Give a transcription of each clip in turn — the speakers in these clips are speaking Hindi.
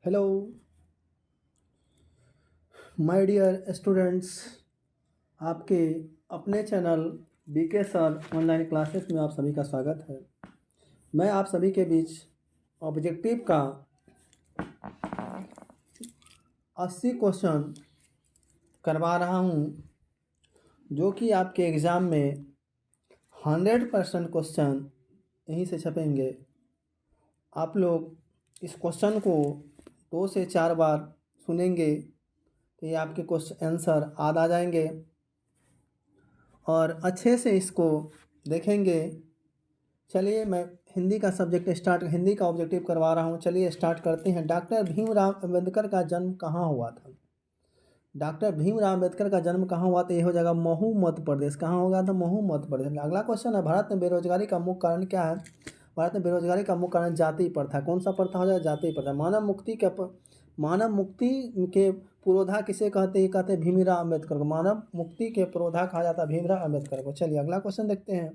Hello my dear students. आपके अपने channel BK sir online classes में आप सभी का स्वागत है। मैं आप सभी के बीच ऑब्जेक्टिव का 80 क्वेश्चन करवा रहा हूं, जो कि आपके एग्ज़ाम में 100% क्वेश्चन यहीं से छपेंगे। आप लोग इस क्वेश्चन को 2 से 4 बार सुनेंगे तो ये आपके क्वेश्चन आंसर याद आ जाएंगे और अच्छे से इसको देखेंगे। चलिए मैं हिंदी का हिंदी का ऑब्जेक्टिव करवा रहा हूँ। चलिए स्टार्ट करते हैं। डॉक्टर भीमराव अंबेडकर का जन्म कहाँ हुआ था? डॉक्टर भीमराव अंबेडकर का जन्म कहाँ हुआ था? ये हो जाएगा महू मध्य प्रदेश। कहाँ होगा? था महू मध्य प्रदेश। अगला क्वेश्चन है, भारत में बेरोजगारी का मुख्य कारण क्या है? भारत में बेरोजगारी का मुख्य कारण जाति प्रथा। कौन सा प्रथा हो जाएगा? जाति प्रथा। मानव मुक्ति के पुरोधा किसे कहते हैं? कहते हैं भीमराव अम्बेडकर को। मानव मुक्ति के पुरोधा कहा जाता है भीमराव अम्बेडकर को। चलिए अगला क्वेश्चन देखते हैं।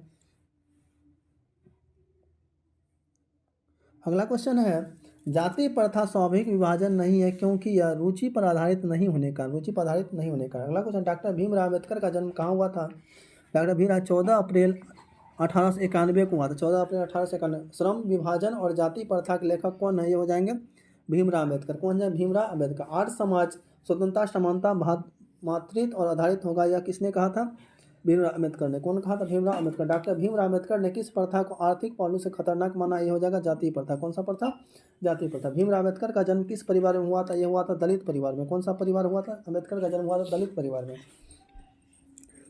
अगला क्वेश्चन है, जाति प्रथा स्वाभाविक विभाजन नहीं है क्योंकि यह रुचि पर आधारित नहीं होने का। अगला क्वेश्चन, डॉक्टर भीमराव अम्बेडकर का जन्म कहाँ हुआ था? डॉक्टर भीमराव 14 अप्रैल 1891 को हुआ था। 14 अप्रैल 1891। श्रम विभाजन और जाति प्रथा के लेखक कौन है? ये हो जाएंगे भीमराव अम्बेडकर। कौन है? भीमराव अम्बेडकर। आर्य समाज स्वतंत्रता, समानता, मातृत्व और आधारित होगा, यह किसने कहा था? भीमराव अम्बेडकर ने। कौन कहा था? भीमराव अम्बेडकर। डॉक्टर भीमराव अम्बेडकर ने किस प्रथा को आर्थिक पहलू से खतरनाक माना? ये हो जाएगा जाति प्रथा। कौन सा प्रथा? जाति प्रथा। भीमराव अम्बेडकर का जन्म किस परिवार में हुआ था? यह हुआ था दलित परिवार में। कौन सा परिवार हुआ था? अम्बेडकर का जन्म हुआ था दलित परिवार में।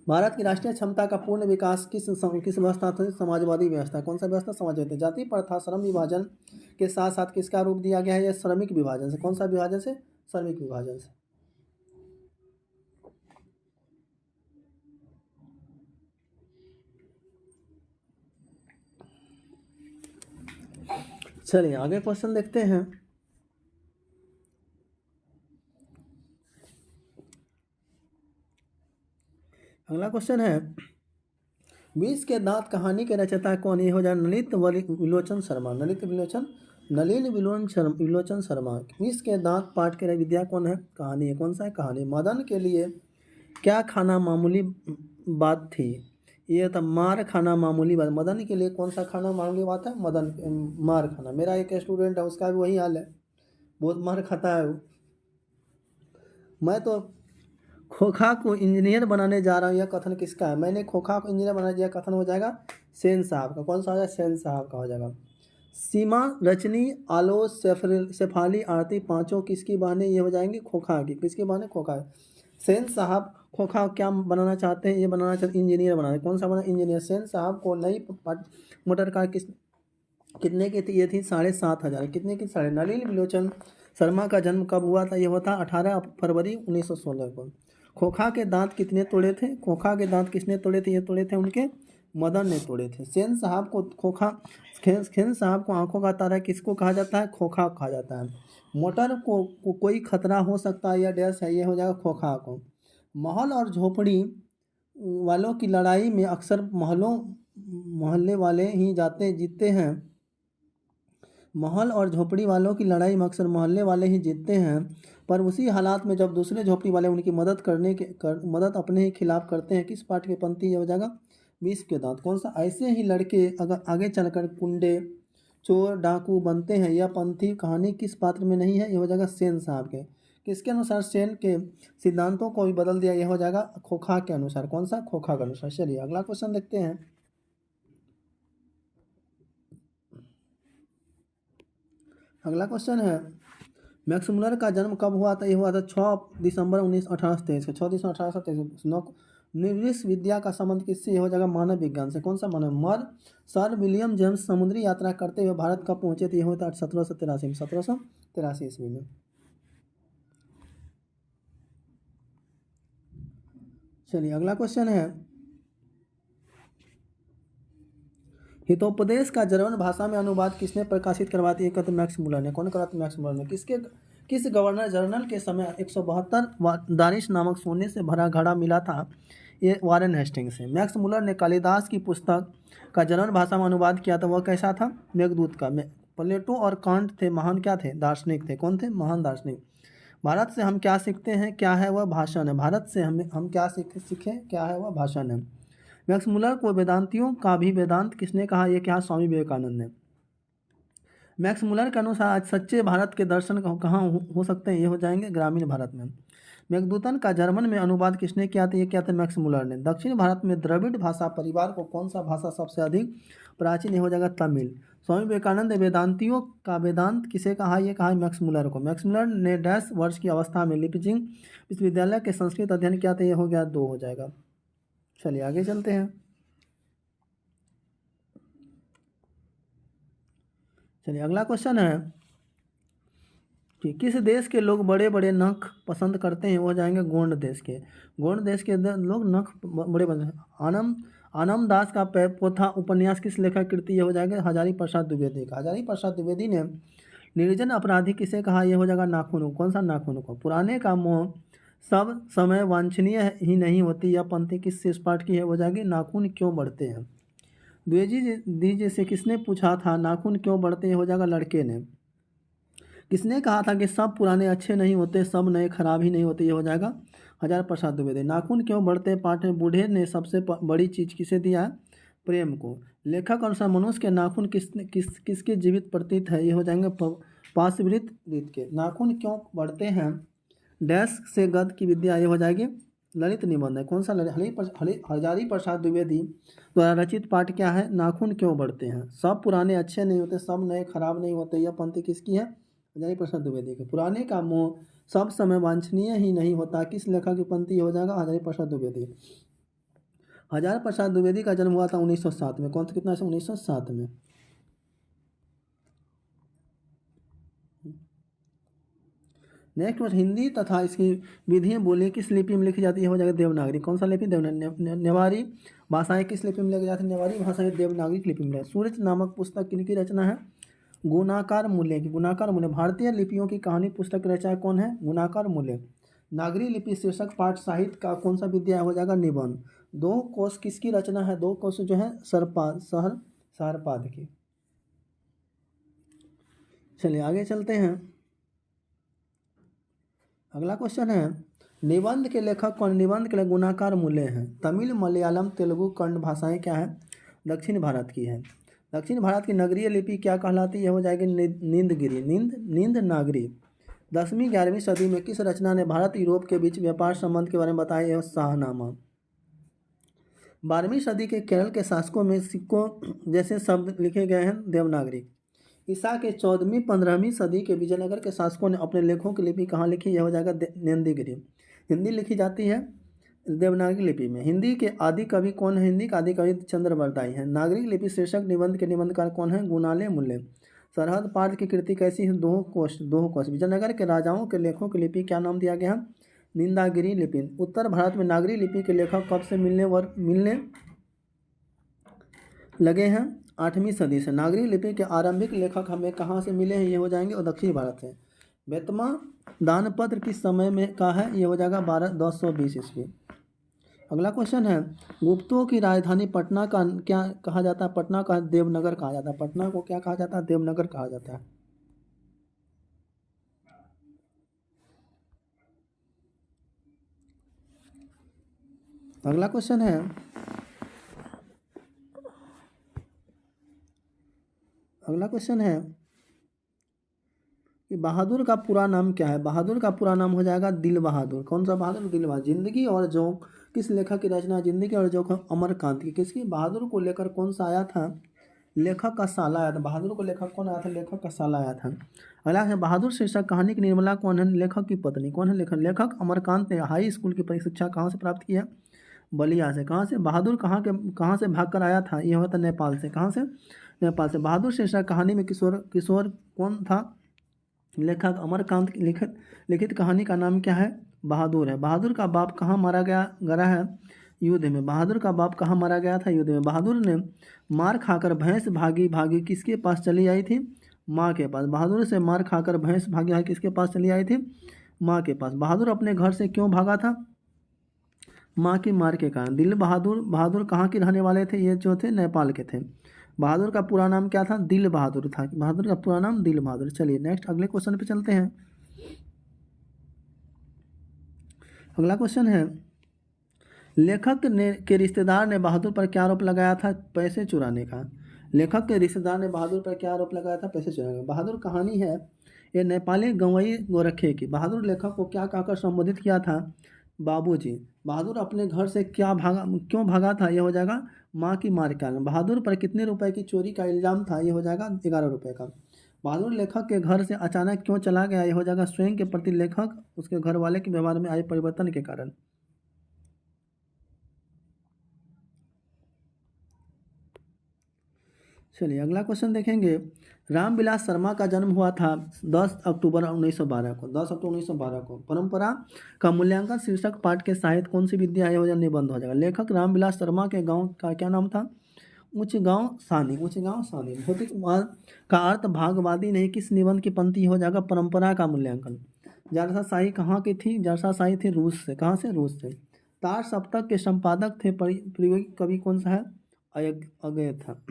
भारत की राष्ट्रीय क्षमता का पूर्ण विकास किस व्यवस्था था? समाजवादी व्यवस्था। कौन सा व्यवस्था? समाजवादी। जाति प्रथा श्रम विभाजन के साथ साथ किसका रूप दिया गया है? यह श्रमिक विभाजन से। कौन सा विभाजन से? श्रमिक विभाजन से। चलिए आगे क्वेश्चन देखते हैं। अगला क्वेश्चन है, बीस के दांत कहानी के रचयिता कौन? ये हो जाए नलिन विलोचन शर्मा। बीस के दांत पाठ के विद्या कौन है? कहानी है। कौन सा है? कहानी। मदन के लिए क्या खाना मामूली बात थी? ये था मार खाना मामूली बात। मदन के लिए कौन सा खाना मामूली बात है? मार खाना। मेरा एक स्टूडेंट है, उसका भी वही हाल है, बहुत मार खाता है वो। मैं तो खोखा को इंजीनियर बनाने जा रहा हूँ, यह कथन किसका है? मैंने खोखा को इंजीनियर बनाने, यह कथन हो जाएगा सेन साहब का। कौन सा हो जाएगा? सेन साहब का हो जाएगा। सीमा, रजनी, आलोच, शेफाली, आरती पांचों किसकी बहनें? ये हो जाएंगे खोखा की। किसकी बहनें? खोखा। सेन साहब खोखा क्या बनाना चाहते हैं? ये बनाना चाहते हैं इंजीनियर बनाना। कौन सा बना? इंजीनियर। सेन साहब को नई मोटर कार कितने की थी? ये थी 7,500। कितने की? साढ़े। नलिन विलोचन शर्मा का जन्म कब हुआ था? यह हुआ था 18 फरवरी 1916 को। खोखा के दांत कितने तोड़े थे? खोखा के दांत किसने तोड़े थे? ये तोड़े थे उनके मदन ने तोड़े थे। सेन साहब को आंखों का तारा किसको कहा जाता है? खोखा कहा जाता है। मोटर को कोई खतरा हो सकता है, यह डैश है, ये हो जाएगा खोखा को। महल और झोपड़ी वालों की लड़ाई में अक्सर मोहल्ले वाले ही जीतते हैं। महल और झोपड़ी वालों की लड़ाई में अक्सर मोहल्ले वाले ही जीतते हैं, पर उसी हालात में जब दूसरे झोपड़ी वाले उनकी मदद अपने ही खिलाफ करते हैं। किस पाठ की पंक्ति? ये हो जाएगा 20 के दांत। कौन सा? ऐसे ही लड़के अगर आगे चलकर गुंडे, चोर, डाकू बनते हैं। यह पंक्ति कहानी किस पात्र में नहीं है? ये हो जाएगा सेन साहब के। किसके अनुसार? सेन के सिद्धांतों को भी बदल दिया। यह हो जाएगा खोखा के अनुसार। कौन सा? खोखा के अनुसार। चलिए अगला क्वेश्चन देखते हैं। अगला क्वेश्चन है, मैक्स मुलर का जन्म कब हुआ था? ये हुआ था 6 दिसंबर 1823 को। 6 दिसंबर 1823। निवृत्त विद्या का संबंध किससे? हो जाएगा मानव विज्ञान से। कौन सा मानव? सर विलियम जेम्स समुद्री यात्रा करते हुए भारत कब पहुंचे थे? ये होता है 1783 में। 1783 ईस्वी में। चलिए अगला क्वेश्चन है, हितोपदेश का जर्मन भाषा में अनुवाद किसने प्रकाशित करवाती है? कहते मैक्स मुलर ने। कौन कराते? मैक्स मुलर ने। किस गवर्नर जनरल के समय 172 दानिश नामक सोने से भरा घड़ा मिला था? ये वारेन हेस्टिंग्स से। मैक्स मुलर ने कालिदास की पुस्तक का जर्मन भाषा में अनुवाद किया था, वह कैसा था? मेघदूत का। प्लेटो और कांट थे महान क्या थे? दार्शनिक थे। कौन थे? महान दार्शनिक। भारत से हम क्या सीखते हैं? क्या है वह? भाषण है। भारत से हम क्या सीखें? क्या है वह? भाषण है। मैक्स मुलर को वेदांतियों का भी वेदांत किसने कहा? ये क्या? स्वामी विवेकानंद ने। मैक्स मुलर के अनुसार आज सच्चे भारत के दर्शन कहाँ हो सकते हैं? ये हो जाएंगे ग्रामीण भारत में। मेघदूतन का जर्मन में अनुवाद किसने किया था? ये क्या था? मैक्स मुलर ने। दक्षिण भारत में द्रविड़ भाषा परिवार को कौन सा भाषा सबसे अधिक प्राचीन? ये हो जाएगा तमिल। स्वामी विवेकानंद वेदांतियों का वेदांत किसे कहा? ये कहा मैक्स मुलर को। मैक्स मुलर ने डैश वर्ष की अवस्था में लिपजिंग विश्वविद्यालय के संस्कृत अध्ययन किया था। ये हो गया 2 हो जाएगा। चलिए आगे चलते हैं। चलिए अगला क्वेश्चन है कि किस देश के लोग बड़े बड़े नख पसंद करते हैं? वो जाएंगे गोंड देश के। गोंड देश के लोग नख बड़े बड़े। आनम दास का पोथा उपन्यास किस लेखक कृति? ये हो जाएगा हजारी प्रसाद द्विवेदी का। हजारी प्रसाद द्विवेदी ने निर्जन अपराधी किसे कहा? ये हो जाएगा नाखून को। कौन सा? नाखून को। पुराने का मोह सब समय वांछनीय ही नहीं होती, यह पंक्ति किस शेष पाठ की है? हो जाएगी नाखून क्यों बढ़ते हैं। द्विवेदी जी से किसने पूछा था नाखून क्यों बढ़ते हैं? हो जाएगा लड़के ने। किसने कहा था कि सब पुराने अच्छे नहीं होते, सब नए खराब ही नहीं होते? ये हो जाएगा हजार प्रसाद द्विवेदी। नाखून क्यों बढ़ते पाठ में बूढ़े ने सबसे बड़ी चीज किसे दिया है? प्रेम को। लेखक अनुसार मनुष्य के नाखून किसके जीवित प्रतीत है? ये हो जाएंगे पाशवृत वृत्त के। नाखून क्यों बढ़ते हैं? डैश से गद की विद्या। ये हो जाएगी ललित निबंध है। कौन सा? हजारी प्रसाद द्विवेदी द्वारा रचित पाठ क्या है? नाखून क्यों बढ़ते हैं। सब पुराने अच्छे नहीं होते, सब नए खराब नहीं होते, यह पंक्ति किसकी है? हजारी प्रसाद द्विवेदी के। पुराने का मोह सब समय वांछनीय ही नहीं होता, किस लेखक की पंक्ति? हो जाएगा हजारी प्रसाद द्विवेदी। हजार प्रसाद द्विवेदी का जन्म हुआ था 1907 में। कौन सा? कितना? 1907 में। नेक्स्ट हिंदी तथा इसकी विधियाँ बोली किस लिपि में लिखी जाती है? हो जाएगा देवनागरी। कौन सा लिपि? देवनागरी। नेवारी भाषाएं किस लिपि में लिखी जाती है? नेवारी भाषाएं देवनागरी लिपि में। सूरज नामक पुस्तक किनकी रचना है? गुणाकार मूल्य की। गुणाकार मूल्य भारतीय लिपियों की कहानी पुस्तक रचना कौन है? गुणाकार मूल्य। नागरी लिपि शीर्षक पाठ साहित्य का कौन सा विद्या? हो जाएगा निबंध। 2 कोश किसकी रचना है? 2 कोश जो है सहरपाद की। चलिए आगे चलते हैं। अगला क्वेश्चन है निबंध के लेखक कौन? निबंध के लिए गुणाकार मूल्य हैं। तमिल मलयालम तेलुगु कन्नड़ भाषाएं क्या है? दक्षिण भारत की है। दक्षिण भारत की नगरीय लिपि क्या कहलाती है? हो जाएगी नींदगिरी। नींद नागरी। 10वीं 11वीं सदी में किस रचना ने भारत यूरोप के बीच व्यापार संबंध के बारे में बताया? यह शाहनामा। 12वीं सदी के केरल के शासकों में सिक्कों जैसे शब्द लिखे गए हैं देवनागरी। ईसा के 14वीं 15वीं सदी के विजयनगर के शासकों ने अपने लेखों की लिपि कहाँ लिखी? यह हो जाएगा नींदगिरी। हिंदी लिखी जाती है देवनागरी लिपि में। हिंदी के आदि कवि कौन है? हिंदी का आदि कवि चंद्रवरदाई हैं। नागरिक लिपि शीर्षक निबंध के निबंधकार कौन है? गुणाले मूल्य। सरहद पाठ की कृति कैसी है? 2 कोश। विजयनगर के राजाओं के लेखों की लिपि क्या नाम दिया गया? निंदागिरी लिपि। उत्तर भारत में नागरी लिपि के लेखक कब से मिलने लगे हैं? 8वीं सदी से। नागरी लिपि के आरंभिक लेखक हमें कहाँ से मिले हैं? ये हो जाएंगे और दक्षिण भारत से। बेतमा दानपत्र किस समय में का है? ये हो जाएगा 1220 ईस्वी। अगला क्वेश्चन है गुप्तों की राजधानी पटना का क्या कहा जाता है? पटना का देवनगर कहा जाता है। पटना को क्या कहा जाता है? देवनगर कहा जाता है। अगला क्वेश्चन है कि बहादुर का पूरा नाम क्या है? बहादुर का पूरा नाम हो जाएगा दिल बहादुर। कौन सा बहादुर? दिल बहादुर। जिंदगी और जोंक किस लेखक की रचना? जिंदगी और जोंक अमरकांत की। किसकी? बहादुर को लेकर कौन सा आया था? लेखक का साला आया था। बहादुर को लेखक कौन आया था? लेखक का साला आया था। अगला है बहादुर शीर्षक कहानी की निर्मला कौन है? लेखक की पत्नी। कौन है लेखक? अमरकांत ने हाई स्कूल की शिक्षा कहाँ से प्राप्त की है? बलिया से। कहाँ से? बहादुर कहाँ से भागकर आया था? यह होता नेपाल से। कहाँ से? नेपाल से। बहादुर शीर्षक कहानी में किशोर कौन था? लेखक अमरकांत की लिखित कहानी का नाम क्या है? बहादुर है। बहादुर का बाप कहाँ मारा गया है? युद्ध में। बहादुर का बाप कहाँ मारा गया था? युद्ध में। बहादुर ने मार खाकर भैंस भागी किसके पास चली आई थी? माँ के पास। बहादुर से मार खाकर भैंस भागी किसके पास चली आई थी? माँ के पास। बहादुर अपने घर से क्यों भागा था? माँ की मार के कारण। दिल बहादुर कहाँ के रहने वाले थे? ये जो थे नेपाल के थे। बहादुर का पूरा नाम क्या था? दिल बहादुर था। बहादुर का पूरा नाम दिल बहादुर। चलिए नेक्स्ट अगले क्वेश्चन पे चलते हैं। अगला क्वेश्चन है, लेखक ने के रिश्तेदार ने बहादुर पर क्या आरोप लगाया था? पैसे चुराने का। लेखक के रिश्तेदार ने बहादुर पर क्या आरोप लगाया था? पैसे चुराने का। बहादुर कहानी है ये नेपाली गवई गोरखे की। बहादुर लेखक को क्या कहकर संबोधित किया था? बाबूजी। बहादुर अपने घर से क्यों भागा था? ये हो जाएगा माँ की मार के कारण। बहादुर पर कितने रुपए की चोरी का इल्जाम था? ये हो जाएगा 11 रुपए का। बहादुर लेखक के घर से अचानक क्यों चला गया? ये हो जाएगा स्वयं के प्रति लेखक उसके घर वाले के व्यवहार में आए परिवर्तन के कारण। चलिए अगला क्वेश्चन देखेंगे। रामविलास शर्मा का जन्म हुआ था 10 अक्टूबर 1912 को। 10 अक्टूबर 1912 को। परंपरा का मूल्यांकन शीर्षक पाठ के साहित्य कौन सी विद्या है? हो जाएगा निबंध हो जाएगा। लेखक रामविलास शर्मा के गांव का क्या नाम था? उच्च गांव सानी। उच्च गांव सानी। भौतिकवाद का अर्थ भागवादी नहीं किस निबंध की पंक्ति? हो जाएगा परंपरा का मूल्यांकन। जारसा शाही कहाँ की थी? जारसा शाही थी रूस से। कहाँ से? रूस से। तार सप्तक के संपादक थे प्रयोगी कवि कौन सा है? अगेय था।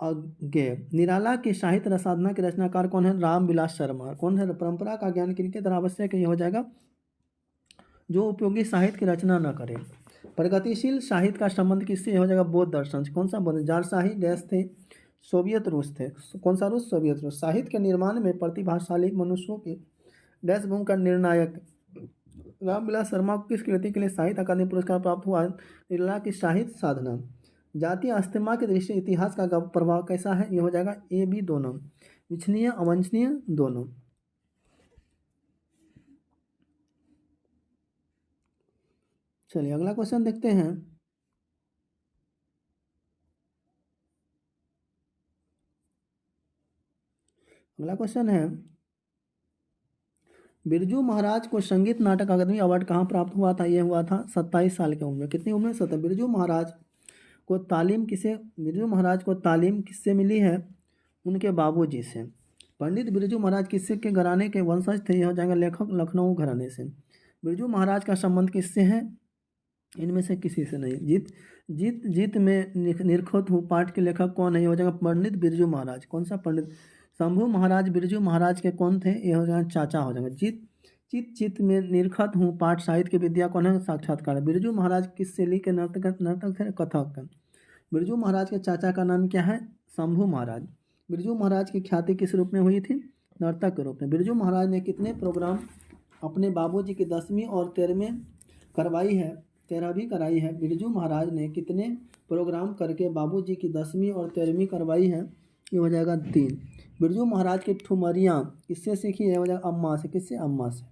अज्ञेय। निराला की साहित्य रसाधना के रचनाकार कौन है? रामविलास शर्मा। कौन है? परंपरा का ज्ञान किनके तरह आवश्यक है? ये हो जाएगा जो उपयोगी साहित्य की रचना न करे। प्रगतिशील साहित्य का संबंध किससे? हो जाएगा बौद्ध दर्शन से। कौन सा बौद्ध? जारशाही डैश थे सोवियत रूस थे। कौन सा रूस? सोवियत रूस। साहित्य के निर्माण में प्रतिभाशाली मनुष्यों की डैश भूमिका निर्णायक। रामविलास शर्मा को किस कृति के लिए साहित्य अकादमी पुरस्कार प्राप्त हुआ? निराला की साहित्य साधना। जातीय अस्थमा की दृष्टि इतिहास का प्रभाव कैसा है? ये हो जाएगा ए बी दोनों। विच्छनीय अवांछनीय दोनों। चलिए अगला क्वेश्चन देखते हैं। अगला क्वेश्चन है, बिरजू महाराज को संगीत नाटक अकादमी अवार्ड कहाँ प्राप्त हुआ था? यह हुआ था 27 साल की उम्र में। कितनी उम्र? 17। बिरजू महाराज को तालीम किससे मिली है? उनके बाबूजी से। पंडित बिरजू महाराज किससे के घराने के वंशज थे? यह हो जाएगा लेखक लखनऊ घराने से। बिरजू महाराज का संबंध किससे है? इनमें से किसी से नहीं। जीत में निरखुत हूँ पाठ के लेखक कौन है? ये हो जाएगा पंडित बिरजू महाराज। कौन सा पंडित? शंभू महाराज बिरजू महाराज के कौन थे? ये हो जाएगा चाचा हो जाएगा। चित में निरखत हूँ पाठ साहित्य की विद्या कौन है? साक्षात्कार। बिरजू महाराज किस शैली के नर्तक थे? कथक। बिरजू महाराज के चाचा का नाम क्या है? शंभू महाराज। बिरजू महाराज की ख्याति किस रूप में हुई थी? नर्तक के रूप में। बिरजू महाराज ने कितने प्रोग्राम अपने बाबूजी की 10वीं और 13वीं करवाई है? 13वीं कराई है। बिरजू महाराज ने कितने प्रोग्राम करके बाबूजी की 10वीं और 13वीं करवाई है? ये हो जाएगा 3। बिरजू महाराज की ठुमरियाँ किससे सीखी है? हो जाएगा अम्मा से। किससे? अम्मा से।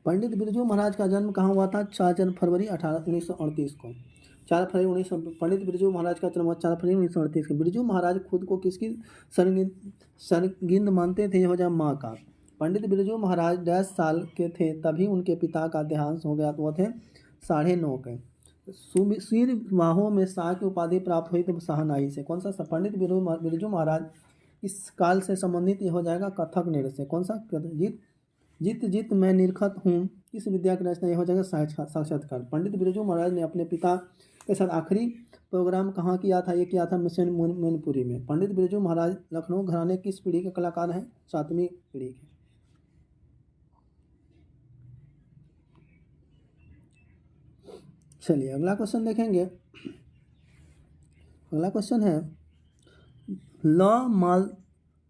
पंडित बिरजू महाराज का जन्म कहाँ हुआ था? 4 फरवरी 1938 को। 4 फरवरी 19 पंडित बिरजू महाराज का जन्म हुआ 4 फरवरी 1938 को। बिरजू महाराज खुद को किसकी सरगिंद मानते थे? हो जाए माँ का। पंडित बिरजू महाराज 10 साल के थे तभी उनके पिता का देहांत हो गया। तो वो थे 9.5 के। शीरवाहों में शाह की उपाधि प्राप्त हुई तो शाहनाई से। कौन सा? पंडित बिरजू महाराज इस काल से संबंधित हो जाएगा कथक नृत्य से। कौन सा? जित मैं निरखत हूँ किस विद्या की रचना? हो जाएगा साक्षात्कार। पंडित बिरजू महाराज ने अपने पिता के साथ आखिरी प्रोग्राम कहाँ किया था? ये किया था मिशन मैनपुरी में। पंडित बिरजू महाराज लखनऊ घराने किस पीढ़ी के कलाकार हैं? 7वीं पीढ़ी के। चलिए अगला क्वेश्चन देखेंगे। अगला क्वेश्चन है,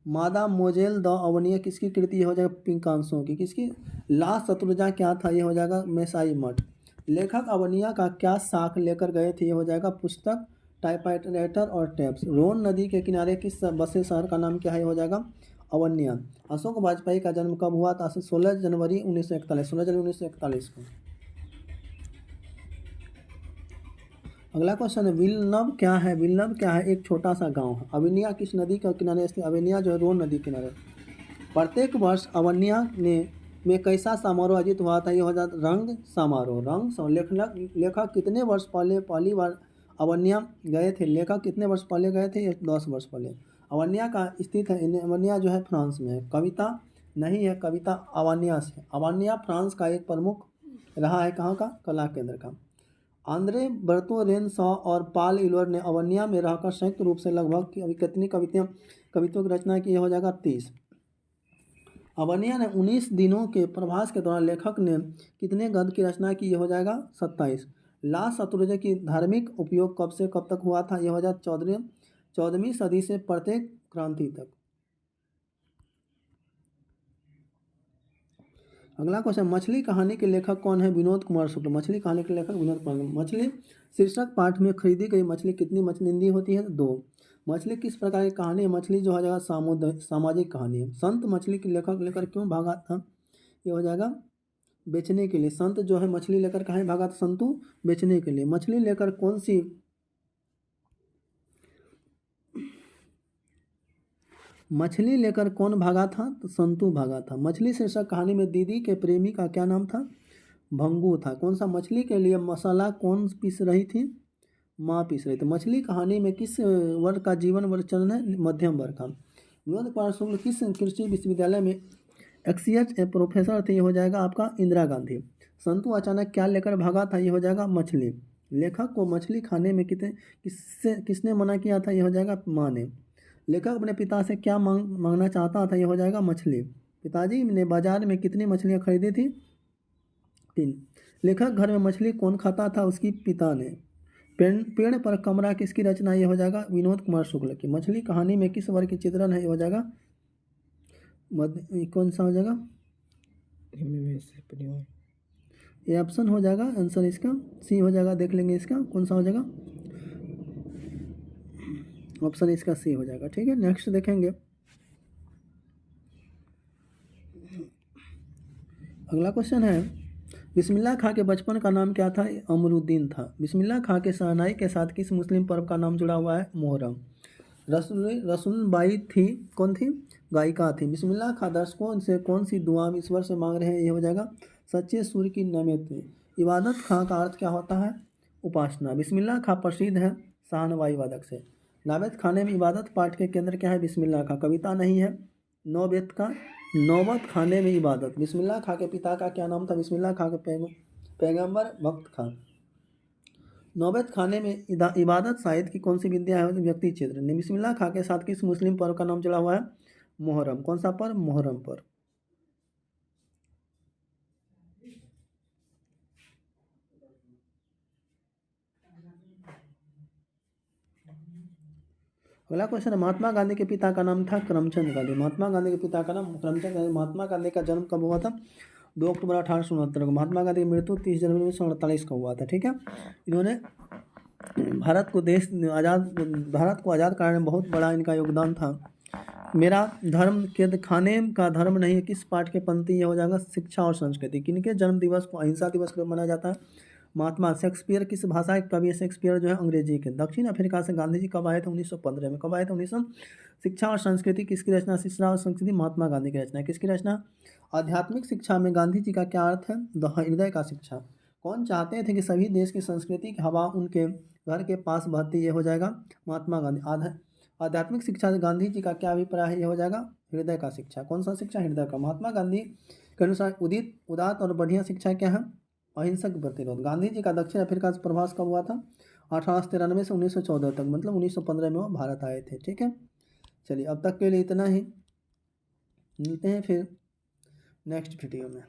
मादा मोजेल द अवनीय किसकी कृति? हो जाएगा पिकासो की। किसकी? ला शत्रुंजय क्या था? ये हो जाएगा मेसाई मठ। लेखक अवनिया का क्या साख लेकर गए थे? ये हो जाएगा पुस्तक, टाइपराइटर और टेप्स। रोन नदी के किनारे किस बसे शहर का नाम क्या है? हो जाएगा अवन्या। अशोक वाजपेयी का जन्म कब हुआ था? 16 जनवरी 1941। 16 जनवरी 1941 को। अगला क्वेश्चन है, विल्नब क्या है? विल्नब क्या है? एक छोटा सा गांव है। अवनिया किस नदी के किनारे स्थित? अवनिया जो है रोन नदी के किनारे। प्रत्येक वर्ष अवनिया में कैसा समारोह आयोजित हुआ था? ये हो जाता रंग समारोह। लेखक कितने वर्ष पहले पहली बार अवनिया गए थे? लेखक कितने वर्ष पहले गए थे? 10 वर्ष पहले। अवनिया का स्थित है, अवनिया जो है फ्रांस में है। कविता नहीं है कविता अवान्या से। अवान्या फ्रांस का एक प्रमुख रहा है, कहाँ का, कला केंद्र का। आंद्रे बर्तो रेनसॉ और पाल इलोर ने अवन्या में रहकर संयुक्त रूप से लगभग कितनी कविताओं की रचना की, हो जाएगा 30। अवन्या ने 19 दिनों के प्रवास के दौरान लेखक ने कितने गद्य की रचना की, हो जाएगा 27। ला शत्रुंजय की धार्मिक उपयोग कब से कब तक हुआ था, यह हो जाएगा 14वीं सदी से प्रत्येक क्रांति तक। अगला क्वेश्चन, मछली कहानी के लेखक कौन है, विनोद कुमार शुक्ल। मछली कहानी के लेखक विनोद कुमार। मछली शीर्षक पाठ में खरीदी गई मछली कितनी मछलिंदी होती है, 2। मछली किस प्रकार की कहानी है, मछली जो हो जाएगा सामाजिक कहानी है। संत मछली के लेखक लेकर क्यों भागा था, ये हो जाएगा बेचने के लिए। संत जो है मछली लेकर कहाँ भागा था, संतु बेचने के लिए। मछली लेकर कौन सी मछली लेकर कौन भागा था, तो संतु भागा था। मछली शीर्षक कहानी में दीदी के प्रेमी का क्या नाम था, भंगू था। कौन सा मछली के लिए मसाला कौन पीस रही थी, माँ पीस रही थी। मछली कहानी में किस वर्ग का जीवन वर्चन है, मध्यम वर्ग का। विनोद कुमार शुक्ल किस कृषि विश्वविद्यालय में एक्सीएच प्रोफेसर थे, ये हो जाएगा आपका इंदिरा गांधी। संतु अचानक क्या लेकर भागा था, ये हो जाएगा मछली। लेखक को मछली खाने में किसने मना किया था, ये हो जाएगा माँ ने। लेखक अपने पिता से क्या मांगना चाहता था, ये हो जाएगा मछली। पिताजी ने बाजार में कितनी मछलियाँ खरीदी थी, 3। लेखक घर में मछली कौन खाता था, उसकी पिता ने। पेड़ पर कमरा किसकी रचना, ये हो जाएगा विनोद कुमार शुक्ल की। मछली कहानी में किस वर्ग की चित्रण है, ये हो जाएगा कौन सा हो जाएगा, ये ऑप्शन हो जाएगा आंसर इसका सी हो जाएगा। देख लेंगे इसका कौन सा हो जाएगा, ऑप्शन इसका सी हो जाएगा। ठीक है, नेक्स्ट देखेंगे। अगला क्वेश्चन है, बिस्मिल्लाह खां के बचपन का नाम क्या था, अमरुद्दीन था। बिस्मिल्लाह खां के शहनाई के साथ किस मुस्लिम पर्व का नाम जुड़ा हुआ है, मोहर्रम। रसूलबाई थी, कौन थी, गायिका थी। बिस्मिल्लाह खां दर्शकों से कौन सी दुआ ईश्वर से मांग रहे हैं, ये हो जाएगा सच्चे सूर्य की नमस्ते। इबादत खां का अर्थ क्या होता है, उपासना। बिस्मिल्लाह खां प्रसिद्ध है शाहनवाई वादक से। नावेद खाने में इबादत पाठ के केंद्र क्या है, बिस्मिल्लाह खां। कविता नहीं है, नौबत खाने में इबादत। बिस्मिल्लाह खां के पिता का क्या नाम था, बिस्मिल्लाह खां के पैगंबर वक्त खां। नौबत खाने में इबादत शायद की कौन सी विद्या है, व्यक्ति चित्र। बिस्मिल्लाह खां के साथ किस मुस्लिम पर्व का नाम जुड़ा हुआ है, मोहर्रम। कौन सा पर्व, मोहर्रम पर्व। अगला क्वेश्चन है, महात्मा गांधी के पिता का नाम था करमचंद गांधी। महात्मा गांधी के पिता का नाम करमचंद गांधी। महात्मा गांधी का जन्म कब हुआ था, 2 अक्टूबर 1869 को। महात्मा गांधी की मृत्यु 30 जनवरी 1948 को हुआ था। ठीक है, इन्होंने भारत को आज़ाद कराने में बहुत बड़ा इनका योगदान था। मेरा धर्म के खाने का धर्म नहीं है, किस पाठ के पंक्ति, ये हो जाएगा शिक्षा और संस्कृति। किनके जन्म दिवस को अहिंसा दिवस के रूप में मनाया जाता है, महात्मा। शेक्सपियर किस भाषा के कवि, शेक्सपियर जो है अंग्रेजी के। दक्षिण अफ्रीका से गांधी जी कब आए थे, 1915 में। कब आए थे, 1900। शिक्षा और संस्कृति किसकी रचना, शिक्षा और संस्कृति महात्मा गांधी की रचना। किसकी रचना, आध्यात्मिक शिक्षा में गांधी जी का क्या अर्थ है, हृदय का शिक्षा। कौन चाहते थे कि सभी देश की संस्कृति की हवा उनके घर के पास बहती, ये हो जाएगा महात्मा गांधी। आध्यात्मिक शिक्षा से गांधी जी का क्या अभिप्राय है, ये हो जाएगा हृदय का शिक्षा। कौन सा शिक्षा, हृदय का। महात्मा गांधी के अनुसार उदात्त और बढ़िया शिक्षा क्या है, अहिंसक प्रतिरोध। गांधी जी का दक्षिण अफ्रीका से प्रवास कब हुआ था, 1893 से 1914 तक, मतलब 1915 में वो भारत आए थे। ठीक है, चलिए अब तक के लिए इतना ही, मिलते हैं फिर नेक्स्ट वीडियो में।